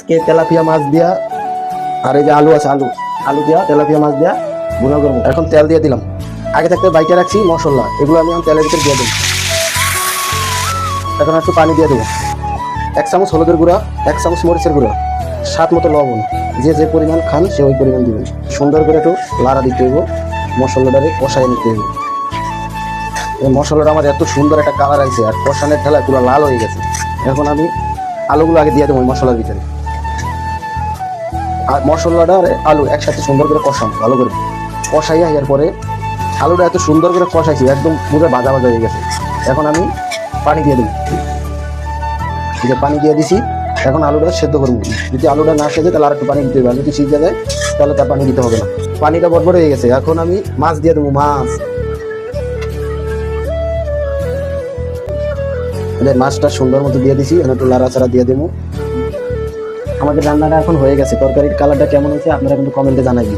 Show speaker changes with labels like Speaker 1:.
Speaker 1: আজকে তেলাপিয়া মাছ দিয়া আর এই যে আলু আছে, আলু আলু দিয়া তেলাপিয়া মাছ দিয়া ভুনা করবো। এখন তেল দিয়ে দিলাম, আগে থাকতে বাইকে রাখছি মশলা, এগুলো আমি তেলের ভিতরে দিয়ে দেবো। এখন একটু পানি দিয়ে দেবো, 1 চামচ হলুদের গুঁড়া, 1 চামচ মরিচের গুঁড়া, স্বাদ মতো লবণ, যে যে পরিমাণ খান সে ওই পরিমাণ দিবেন। সুন্দর করে একটু লাড়া দিতে হইব, মশলাটারে কষাই নিতে হইব। এই মশলাটা আমার এত সুন্দর একটা কালার আছে আর কষানোর ঠেলায় পুরো লাল হয়ে গেছে। এখন আমি আলুগুলো আগে দিয়ে দেবো ওই মশলার ভিতরে, আর মশলাটা আর আলু একসাথে সুন্দর করে কষাম, ভালো করে কষাইয়া এর পরে আলুটা এত সুন্দর করে কষাইছি একদম পুরো ভাজা ভাজা হয়ে গেছে। এখন আমি পানি দিয়ে দেবো, যে পানি দিয়ে দিছি। এখন আলুটা সেদ্ধ করবো, যদি আলুটা না সেদ্ধে তাহলে আর একটু পানি দিতে হবে, আর যদি সিদ্ধে যায় তাহলে তার পানি দিতে হবে না। পানিটা বড়বড় হয়ে গেছে, এখন আমি মাছ দিয়ে দেবো। মাছ মাছটা সুন্দর মতো দিয়ে দিছি, এখন একটু লাড়াচাড়া দিয়ে দেবো। আমাদের রান্নাটা এখন হয়ে গেছে, তরকারির কালারটা কেমন হয়েছে আপনারা কিন্তু কমেন্টে জানাবেন।